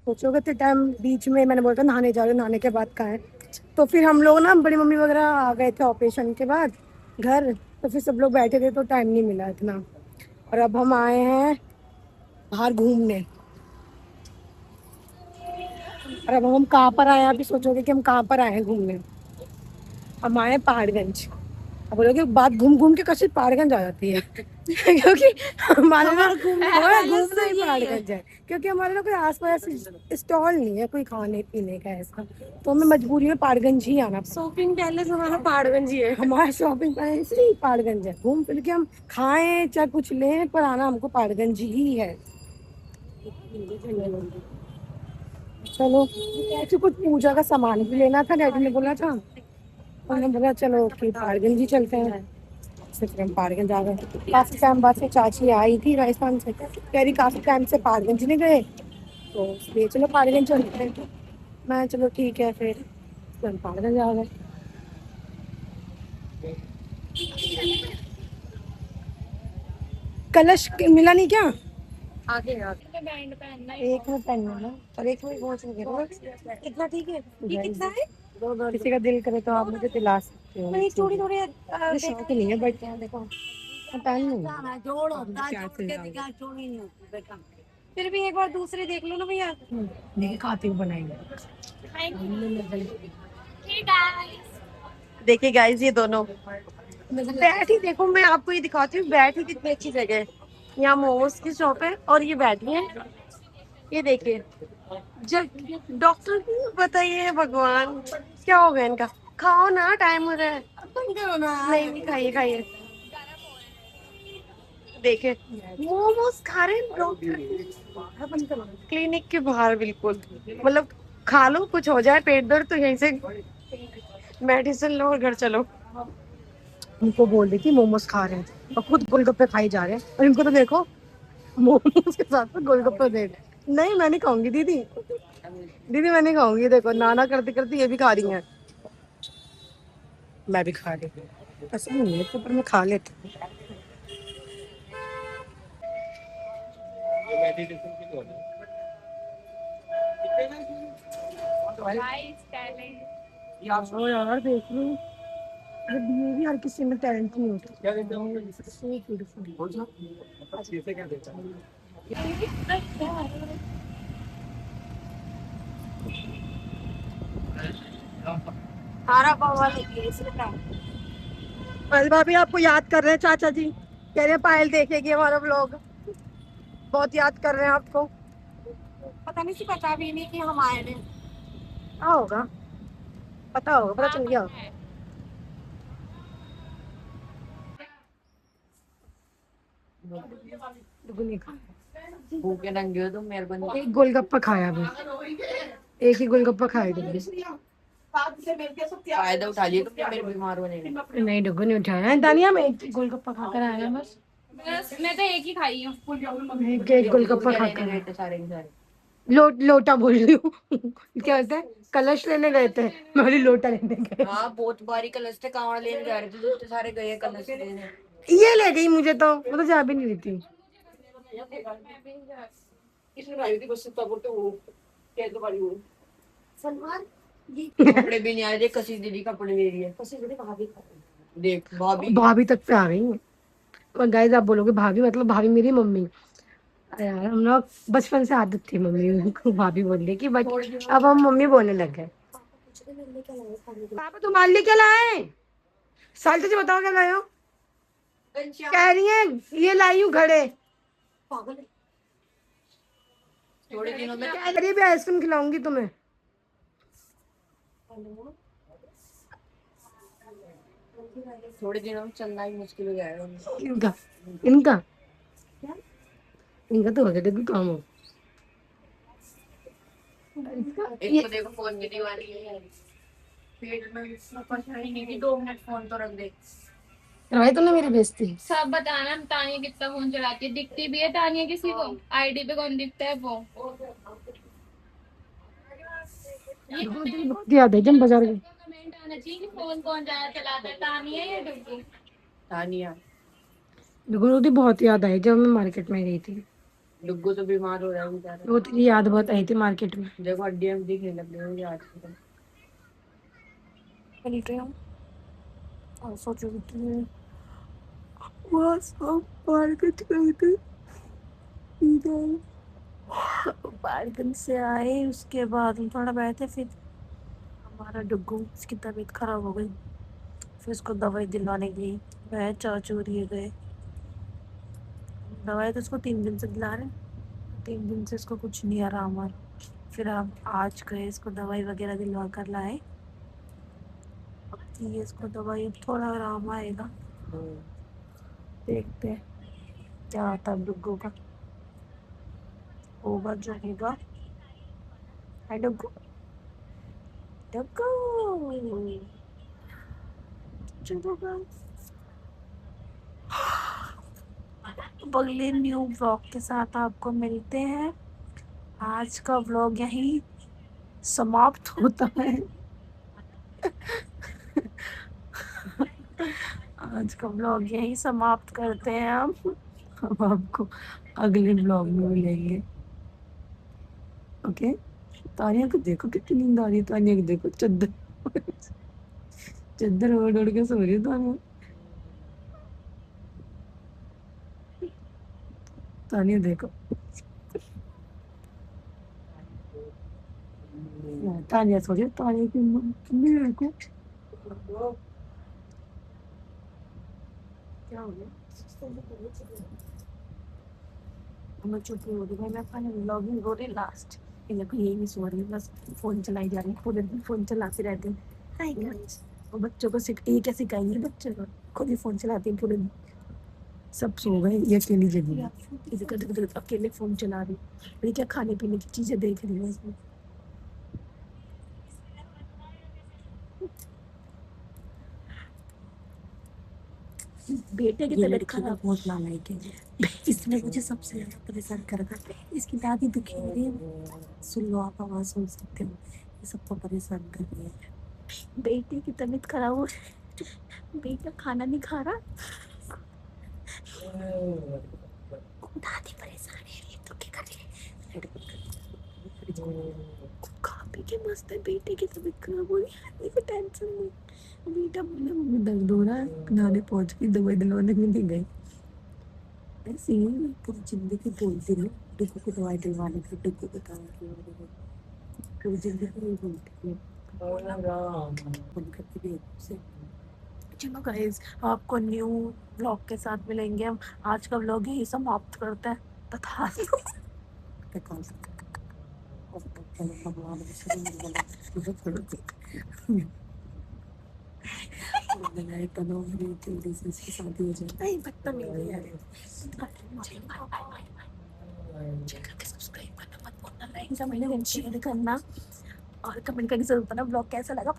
सोचोगे तो टाइम बीच में मैंने बोला था नहाने जा रहे हो, नहाने के बाद कहाँ है। तो फिर हम लोग ना बड़ी मम्मी वगैरह आ गए थे ऑपरेशन के बाद घर, तो फिर सब लोग बैठे थे तो टाइम नहीं मिला इतना। और अब हम आए हैं बाहर घूमने। और अब हम कहाँ पर आए हैं, आप भी सोचोगे कि हम कहाँ पर आए हैं घूमने। हम आए हैं पहाड़गंज। अब बोलोगे बात घूम घूम के कशी पहाड़गंज आ जाती है क्योंकि हमारे ना हमारा घूमना ही पहाड़गंज है। क्योंकि हमारे ना कोई आसपास स्टॉल नहीं है कोई खाने पीने का ऐसा, तो हमें मजबूरी में पहाड़गंज ही आना पड़ता है। शॉपिंग पैलेस हमारा पहाड़गंज ही है। हमारा शॉपिंग पैलेस ही पहाड़गंज है। घूम फिर के हम खाएं चाहे कुछ लें, पर आना हमको पहाड़गंज ही है। चलो ऐसे कुछ पूजा का सामान भी लेना था, डैडी ने बोला था। उन्होंने बोला चलो कि पहाड़गंज ही चलते हैं। फिर हम पहाड़गंज आ गए। काफी टाइम बाद से चाची आई थी राजस्थान से, कह रही काफी टाइम से पहाड़गंज नहीं गए, तो इसलिए चलो पहाड़गंज चलते हैं। मैं चलो ठीक है फिर हम पहाड़गंज आ गए। कलश मिला नहीं क्या? आगे आगे बैंड पहनना है, एक में पहनना है और एक में पहुंच गया। कितना ठीक है, ये कितना है? दो दो, किसी का दिल करे तो आप मुझे दिला सकते हो। नहीं थोड़ी थोड़ी शौक नहीं है बट देखो मैं पहन लूंगी। जोड़ होता है, जोड़ के दिखा, चोरी नहीं होती बेटा। फिर भी एक बार दूसरे देख लो ना भैया। देखिए खाते हुए बनाएंगे। देखिए गाइस ये दोनों बैठ ही देखो, मैं आपको ये दिखाती हूँ बैठ ही कितनी अच्छी जगह है। यहाँ मोमोज की शॉप है और ये बैठी है, ये देखिए। जब डॉक्टर बताइए भगवान क्या हो गया इनका। खाओ ना, टाइम हो रहा है। नहीं नहीं खाइए खाइए। देखे मोमोज खा रहे हैं डॉक्टर क्लिनिक के बाहर बिल्कुल। मतलब खा लो कुछ हो जाए पेट दर्द तो यहीं से मेडिसिन लो और घर चलो। उनको बोल रही थी मोमोज खा रहे हैं और खुद गोलगप्पे खाई जा रहे हैं, और इनको तो देखो मोमोज के साथ में गोलगप्पे दे रहे हैं। नहीं मैं नहीं खाऊंगी दीदी, दीदी मैं नहीं खाऊंगी। देखो नाना करते करते ये भी खा रही हैं, मैं भी खा रही हूँ। ऐसा नहीं है तो पर मैं खा लेती हूँ। यार देख लो, ये भी हर किसी में टैलेंट नहीं होता। So beautiful। सारा पावा लेके पायल भाभी आपको याद कर रहे हैं चाचा जी, कह रहे हैं पायल देखेगी हमारा व्लॉग, बहुत याद कर रहे हैं आपको। पता नहीं सी पता भी नहीं कि हम आए थे। क्या होगा, पता होगा, पता चल गया। दुगनी खाया, भूखे नंगे हो तुम मेहरबानी। एक गोलगप्पा खाया बस, एक ही गोलगप्पा खाया डुगू। फायदा उठा लिया तुमने मेरे बीमार होने का। नहीं डुगू नहीं उठाया है, दानिया में एक गोलगप्पा खाकर आया बस। मैं तो एक ही खाई हूँ। एक गोलगप्पा लेने खाकर गए थे सारे के सारे। लोटा बोल रही हूँ क्या होता है, कलश लेने गए थे, मैं बोली लोटा लेने गए। हाँ बहुत बारी कलश थे, कांवड़ लेने जा रहे थे दूसरे सारे गए कलश लेने। ये ले गई मुझे तो, मैं तो जा भी नहीं रही थी। सलमान कपड़े भी नहीं आए थे, कसी दीदी कपड़े ले रही है। कसी दीदी भाभी देख भाभी भाभी तक पे आ गई हैं। पर गाइस आप बोलोगे भाभी मतलब भाभी मेरी मम्मी। अरे यार हम लोग बचपन से आदत थी मम्मी को भाभी बोलने की, बट अब हम मम्मी बोलने लग गए। पापा तुम्हारे लिए क्या लाए? साल तुझे बताओ क्या लाए हो? कह रही है ये लाई हूँ घड़े। थोड़े दिनों में कह रही है भी आइसक्रीम खिलाऊंगी तुम्हें। थोड़े दिनों में चलना ही मुश्किल हो जाएगा। इनका इनका इनका तो हो गया काम हो। एक तो देखो फोन की दीवानी है, पेट में परेशानी नहीं की 2 मिनट फोन तो रख दे। करवाई तुमने मेरी बेइज्जती? सब बताना तानिया कितना फोन चलाती है, दिखती भी है तानिया किसी को? आईडी पे कौन दिखता है वो? बहुत याद है जब बाजार गई। कमेंट आना चाहिए कि फोन कौन ज्यादा चलाता है, तानिया या डुग्गू? तानिया दुगुनी बहुत याद आई जब मैं मार्केट में गई थी। डुग्गू तो बीमार हो रहा है बेचारा। वो तेरी याद बहुत आई थी मार्केट में। देखो हड्डियां भी दिखने लग गई मुझे आजकल। मिलते हैं और सोचो कि बस हम मार्केट गए थे इधर, मार्केट से आए उसके बाद हम थोड़ा बैठे, फिर हमारा डुग्गू उसकी तबीयत खराब हो गई, फिर उसको दवाई दिलवाने गई। वह चाचू ये गए, दवाई तो उसको 3 दिन से दिला रहे, 3 दिन से इसको कुछ नहीं आराम आ रहा। फिर आप आज गए इसको दवाई वगैरह दिलवा कर लाए, अब ये इसको दवाई अब थोड़ा आराम आएगा। देखते हैं क्या आता है डुग्गू का, होगा जो होगा। है डुग्गू, डुग्गू चलो guys, अब अगले न्यू व्लॉग के साथ आपको मिलते हैं। आज का व्लॉग यहीं समाप्त होता है। आज का व्लॉग यहीं समाप्त करते हैं हम। अब आपको अगले व्लॉग में मिलेंगे। ओके, तानिया को देखो कितनी नींद आ रही है, तानिया को देखो चद्दर चद्दर ओढ़ ओढ़ के सो रही है तानिया। तानिया देखो, तानिया सो रही है, तानिया की मेरे को क्या हो गया, मैं चुप हो रही है, मैं अपना व्लॉगिंग हो रही लास्ट। इन लोग यही नहीं सो रही, बस फोन चलाई जा रही है, पूरे दिन फोन चलाते रहते हैं। हाय गाइस, और बच्चों को ये क्या सिखाएंगे, बच्चों को खुद ही फोन चलाते हैं पूरे दिन। सब सो गए, ये अकेली जगी है, इधर अकेले फोन चला रही, ये क्या खाने पीने की चीजें देख रही है इसमें। बेटे की तबीयत खराब बहुत नाम है कि इसने मुझे सबसे ज्यादा परेशान कर रखा है। इसकी दादी दुखी हो रही है, सुन लो आप आवाज सुन सकते हो, ये सबको परेशान कर रही है। बेटे की तबीयत खराब हो रही है, बेटा खाना नहीं खा रहा, दादी परेशान है, ये दुखी कर रही है। खा पी के मस्त है, बेटे की तबीयत खराब हो रही है, मेरे को टेंशन नहीं। बेटा बोला मम्मी दर्द हो रहा है, नहाने पहुंच गई, दवाई दिलवाने में नहीं गई। ऐसे ही पूरी जिंदगी बोलती रही डुग्गू को दवाई दिलवाने की, डुग्गू को दवाई दिलवाने की, पूरी जिंदगी नहीं बोलती है, फोन करती भी है। चलो गाइस, आपको न्यू व्लॉग के साथ मिलेंगे हम। आज का व्लॉग यही समाप्त करते हैं, तथा जल्दी से इसकी शादी हो जाए। नहीं बदतमीजी है। सब्सक्राइब करना मत भूलना, लाइक शेयर करना और कमेंट करके जरूर बताना व्लॉग कैसा लगा।